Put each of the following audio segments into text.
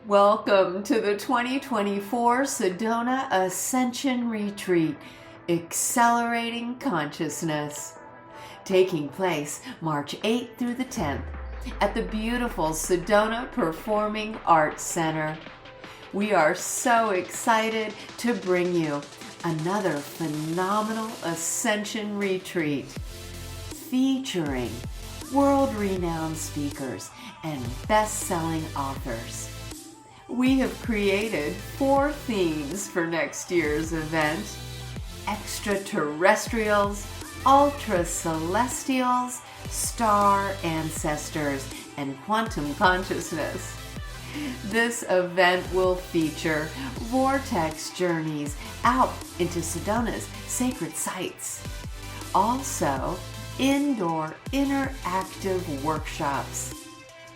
Welcome to the 2024 Sedona Ascension Retreat, Accelerating Consciousness, taking place March 8th through the 10th at the beautiful Sedona Performing Arts Center. We are so excited to bring you another phenomenal Ascension Retreat featuring world-renowned speakers and best-selling authors. We have created 4 themes for next year's event: extraterrestrials, ultra-celestials, star ancestors, and quantum consciousness. This event will feature vortex journeys out into Sedona's sacred sites. Also, indoor interactive workshops.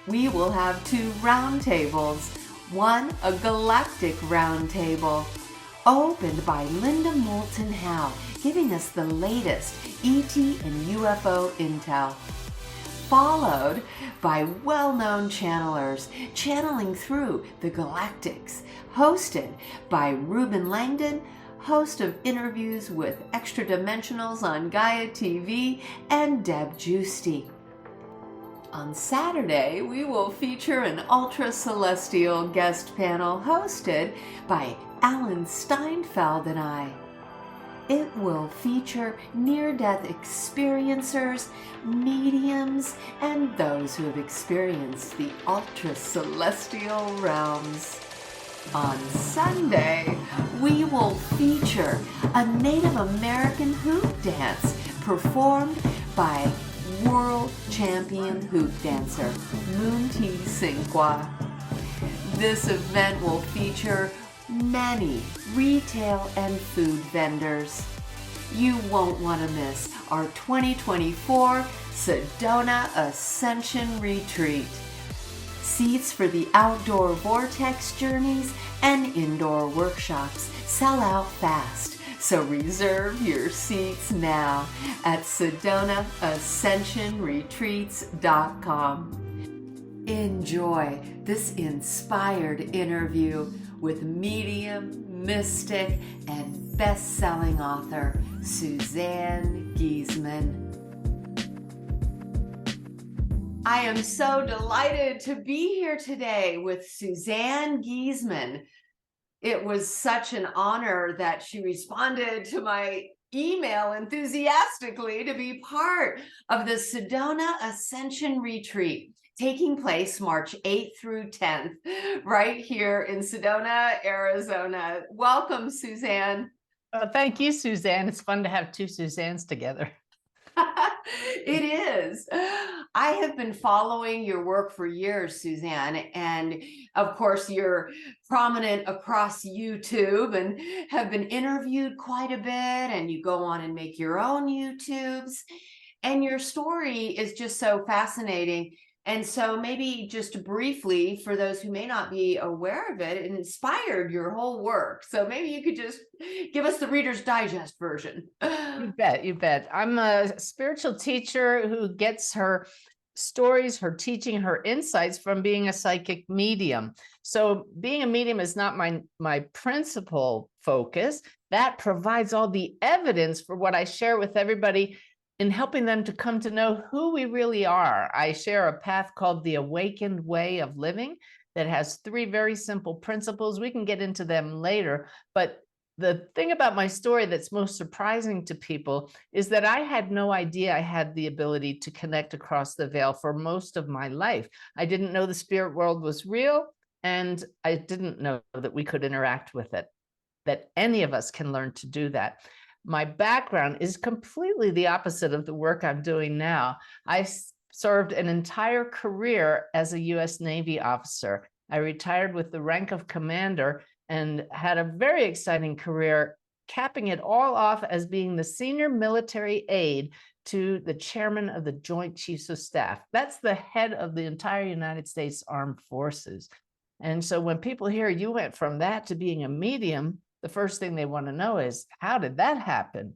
We will have 2 roundtables. One, a galactic roundtable, opened by Linda Moulton Howe, giving us the latest ET and UFO intel. Followed by well-known channelers channeling through the galactics, hosted by Ruben Langdon, host of interviews with Extra Dimensionals on Gaia TV, and Deb Giusti. On Saturday, we will feature an ultra-celestial guest panel hosted by Alan Steinfeld and I. It will feature near-death experiencers, mediums, and those who have experienced the ultra-celestial realms. On Sunday, we will feature a Native American hoop dance performed by world champion hoop dancer Moonti Sinqua. This event will feature many retail and food vendors. You won't want to miss our 2024 Sedona Ascension Retreat. Seats for the outdoor vortex journeys and indoor workshops sell out fast. So reserve your seats now at SedonaAscensionRetreats.com. Enjoy this inspired interview with medium, mystic, and best-selling author Suzanne Giesemann. I am so delighted to be here today with Suzanne Giesemann. It was such an honor that she responded to my email enthusiastically to be part of the Sedona Ascension Retreat, taking place March 8th through 10th, right here in Sedona, Arizona. Welcome, Suzanne. Thank you, Suzanne. It's fun to have 2 Suzannes together. It is. I have been following your work for years, Suzanne, and of course you're prominent across YouTube and have been interviewed quite a bit, and you go on and make your own YouTubes, and your story is just so fascinating. And so maybe just briefly, for those who may not be aware of it, it inspired your whole work. So maybe you could just give us the Reader's Digest version. You bet, you bet. I'm a spiritual teacher who gets her stories, her teaching, her insights from being a psychic medium. So being a medium is not my principal focus. That provides all the evidence for what I share with everybody in helping them to come to know who we really are. I share a path called the Awakened Way of Living that has 3 very simple principles. We can get into them later, but the thing about my story that's most surprising to people is that I had no idea I had the ability to connect across the veil for most of my life. I didn't know the spirit world was real, and I didn't know that we could interact with it, that any of us can learn to do that. My background is completely the opposite of the work I'm doing now. I served an entire career as a U.S. Navy officer. I retired with the rank of commander and had a very exciting career, capping it all off as being the senior military aide to the chairman of the Joint Chiefs of Staff. That's the head of the entire United States Armed Forces. And so when people hear you went from that to being a medium, the first thing they want to know is, how did that happen?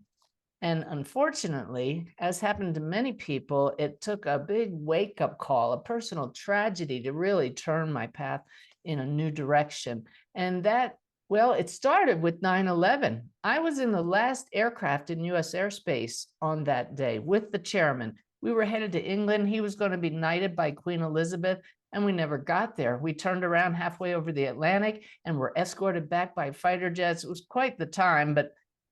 And unfortunately, as happened to many people, it took a big wake-up call, a personal tragedy to really turn my path in a new direction. And that, well, it started with 9/11. I was in the last aircraft in US airspace on that day with the chairman. We were headed to England. He was going to be knighted by Queen Elizabeth, and we never got there. We turned around halfway over the Atlantic and were escorted back by fighter jets. It was quite the time, but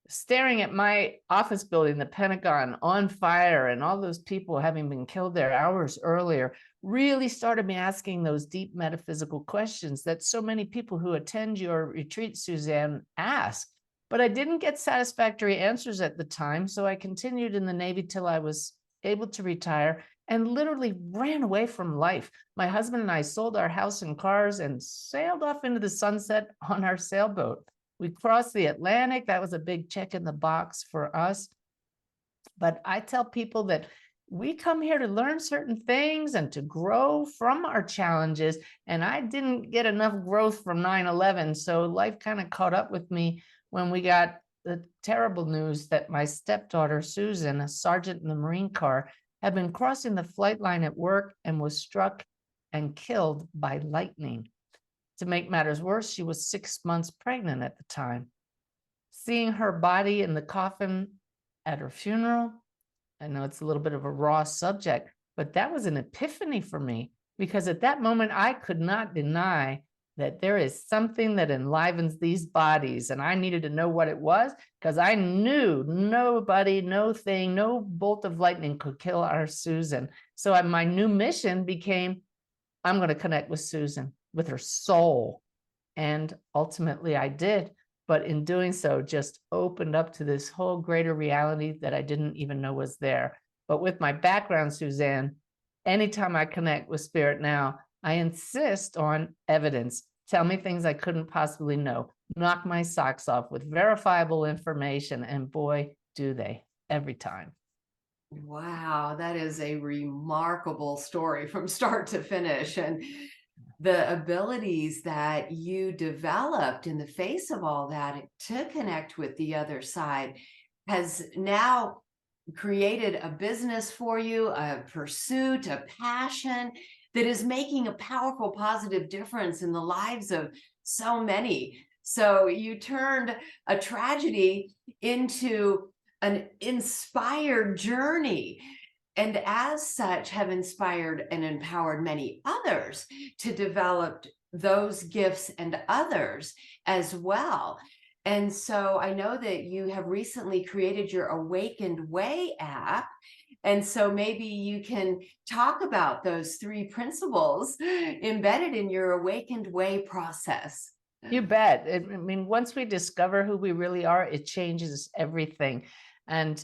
staring at my office building, the Pentagon, on fire, and all those people having been killed there hours earlier, really started me asking those deep metaphysical questions that so many people who attend your retreat, Suzanne, ask. But I didn't get satisfactory answers at the time, so I continued in the Navy till I was able to retire and literally ran away from life. My husband and I sold our house and cars and sailed off into the sunset on our sailboat. We crossed the Atlantic. That was a big check in the box for us. But I tell people that we come here to learn certain things and to grow from our challenges. And I didn't get enough growth from 9/11. So life kind of caught up with me when we got the terrible news that my stepdaughter, Susan, a sergeant in the Marine Corps, had been crossing the flight line at work and was struck and killed by lightning. To make matters worse, she was 6 months pregnant at the time. Seeing her body in the coffin at her funeral, I know it's a little bit of a raw subject, but that was an epiphany for me, because at that moment, I could not deny that there is something that enlivens these bodies, and I needed to know what it was, because I knew nobody, no thing, no bolt of lightning could kill our Susan. So my new mission became, I'm going to connect with Susan, with her soul. And ultimately I did. But in doing so, just opened up to this whole greater reality that I didn't even know was there. But with my background, Suzanne, anytime I connect with spirit now, I insist on evidence. Tell me things I couldn't possibly know. Knock my socks off with verifiable information. And boy, do they, every time. Wow, that is a remarkable story from start to finish. And the abilities that you developed in the face of all that to connect with the other side has now created a business for you, a pursuit, a passion that is making a powerful, positive difference in the lives of so many. So you turned a tragedy into an inspired journey, and as such have inspired and empowered many others to develop those gifts and others as well. And so I know that you have recently created your Awakened Way app. And so maybe you can talk about those 3 principles embedded in your Awakened Way process. You bet. I mean, once we discover who we really are, it changes everything. And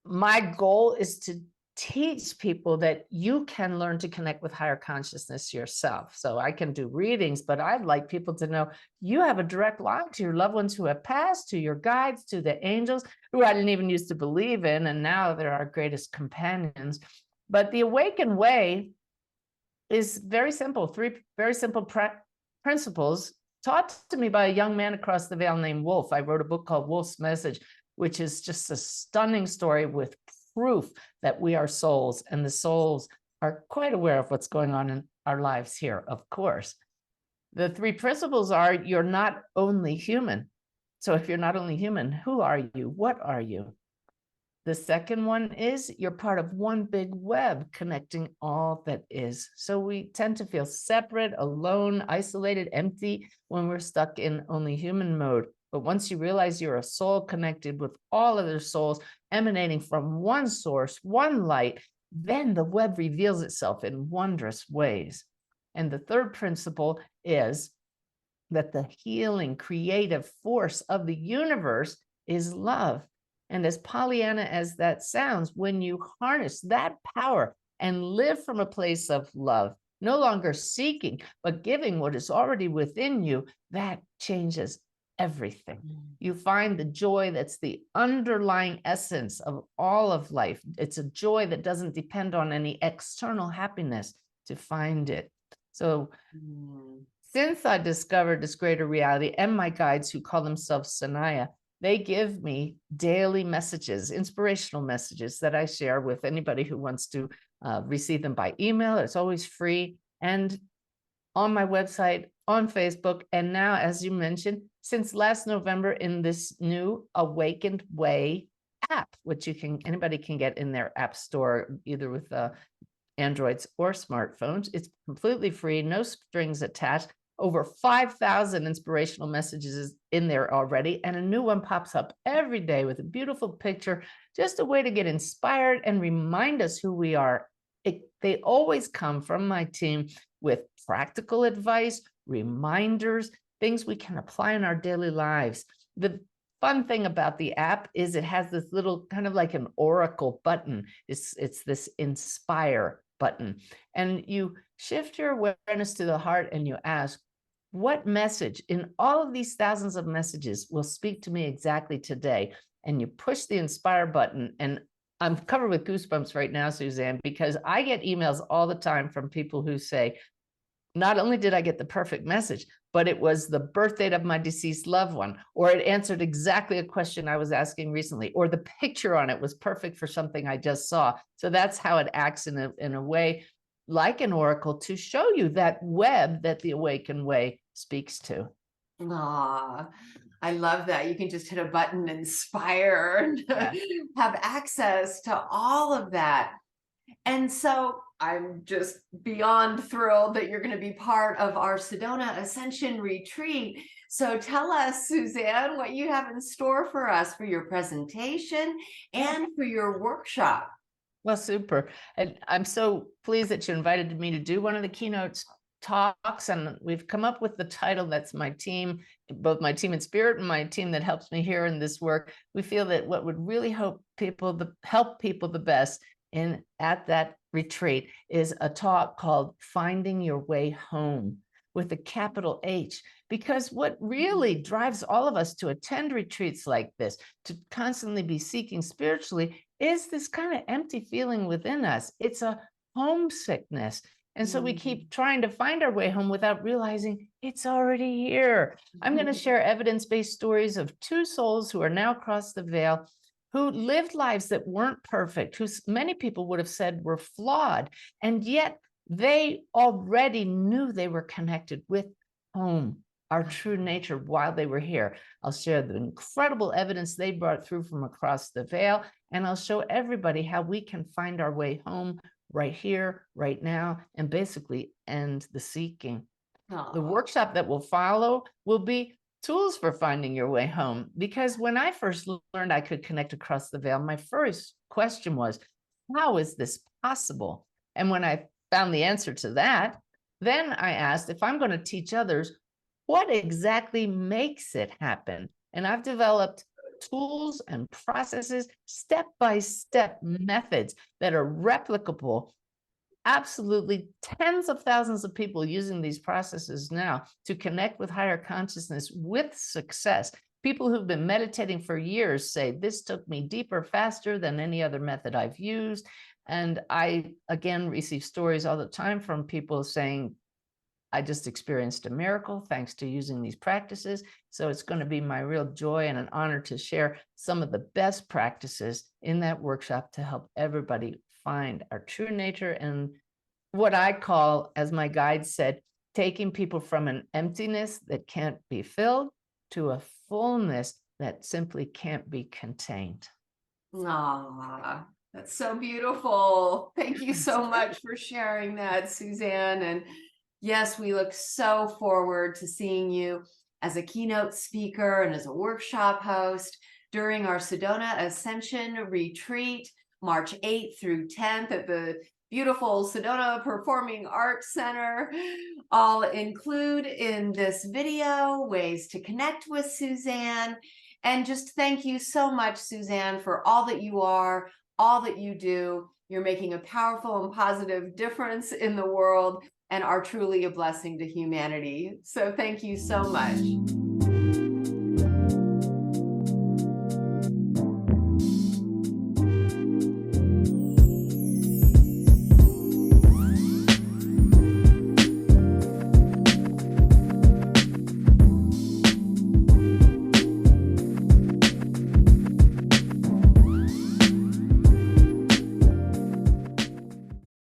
my goal is to teach people that you can learn to connect with higher consciousness yourself. So I can do readings, but I'd like people to know you have a direct line to your loved ones who have passed, to your guides, to the angels, who I didn't even used to believe in, and now they're our greatest companions. But the Awakened Way is very simple, 3 very simple principles taught to me by a young man across the veil named Wolf. I wrote a book called Wolf's Message, which is just a stunning story with proof that we are souls, and the souls are quite aware of what's going on in our lives here, of course. The 3 principles are, you're not only human. So if you're not only human, who are you? What are you? The second one is, you're part of one big web connecting all that is. So we tend to feel separate, alone, isolated, empty when we're stuck in only human mode. But once you realize you're a soul connected with all other souls emanating from one source, one light, then the web reveals itself in wondrous ways. And the third principle is that the healing, creative force of the universe is love. And as Pollyanna as that sounds, when you harness that power and live from a place of love, no longer seeking, but giving what is already within you, that changes everything. You find the joy that's the underlying essence of all of life. It's a joy that doesn't depend on any external happiness to find it. So since I discovered this greater reality and my guides who call themselves Sanaya, They give me daily messages, inspirational messages that I share with anybody who wants to receive them by email. It's always free. And on my website, on Facebook, and now, as you mentioned, since last November in this new Awakened Way app, which anybody can get in their app store, either with Androids or smartphones. It's completely free, no strings attached. Over 5,000 inspirational messages in there already, and a new one pops up every day with a beautiful picture, just a way to get inspired and remind us who we are. They always come from my team with practical advice, reminders, things we can apply in our daily lives. The fun thing about the app is it has this little kind of like an oracle button. It's this inspire button. And you shift your awareness to the heart and you ask, what message in all of these thousands of messages will speak to me exactly today? And you push the inspire button, and I'm covered with goosebumps right now, Suzanne, because I get emails all the time from people who say, not only did I get the perfect message, but it was the birth date of my deceased loved one, or it answered exactly a question I was asking recently, or the picture on it was perfect for something I just saw. So that's how it acts in a way like an oracle to show you that web that the Awakened Way speaks to. Ah, I love that. You can just hit a button, inspire, and Yeah. have access to all of that. And so I'm just beyond thrilled that you're going to be part of our Sedona Ascension retreat. So tell us, Suzanne, what you have in store for us for your presentation and for your workshop. Well, super. And I'm so pleased that you invited me to do one of the keynote talks. And we've come up with the title that's my team, both my team in spirit and my team that helps me here in this work. We feel that what would really help people the best at that retreat is a talk called Finding Your Way Home, with a capital H, because what really drives all of us to attend retreats like this, to constantly be seeking spiritually, is this kind of empty feeling within us. It's a homesickness. And so we keep trying to find our way home without realizing it's already here. I'm going to share evidence-based stories of two souls who are now across the veil, who lived lives that weren't perfect, who many people would have said were flawed, and yet they already knew they were connected with home, our true nature, while they were here. I'll share the incredible evidence they brought through from across the veil, and I'll show everybody how we can find our way home right here, right now, and basically end the seeking. The workshop that will follow will be tools for finding your way home, because when I first learned I could connect across the veil, my first question was, how is this possible? And when I found the answer to that, then I asked, if I'm going to teach others, what exactly makes it happen? And I've developed tools and processes, step-by-step methods that are replicable. Absolutely tens of thousands of people using these processes now to connect with higher consciousness with success. People who've been meditating for years say, this took me deeper, faster than any other method I've used. And I, again, receive stories all the time from people saying, I just experienced a miracle thanks to using these practices. So it's going to be my real joy and an honor to share some of the best practices in that workshop to help everybody find our true nature, and what I call, as my guide said, taking people from an emptiness that can't be filled to a fullness that simply can't be contained. Ah, that's so beautiful. Thank you so much for sharing that, Suzanne. And yes, we look so forward to seeing you as a keynote speaker and as a workshop host during our Sedona Ascension retreat, March 8th through 10th at the beautiful Sedona Performing Arts Center. I'll include in this video ways to connect with Suzanne. And just thank you so much, Suzanne, for all that you are, all that you do. You're making a powerful and positive difference in the world and are truly a blessing to humanity. So thank you so much.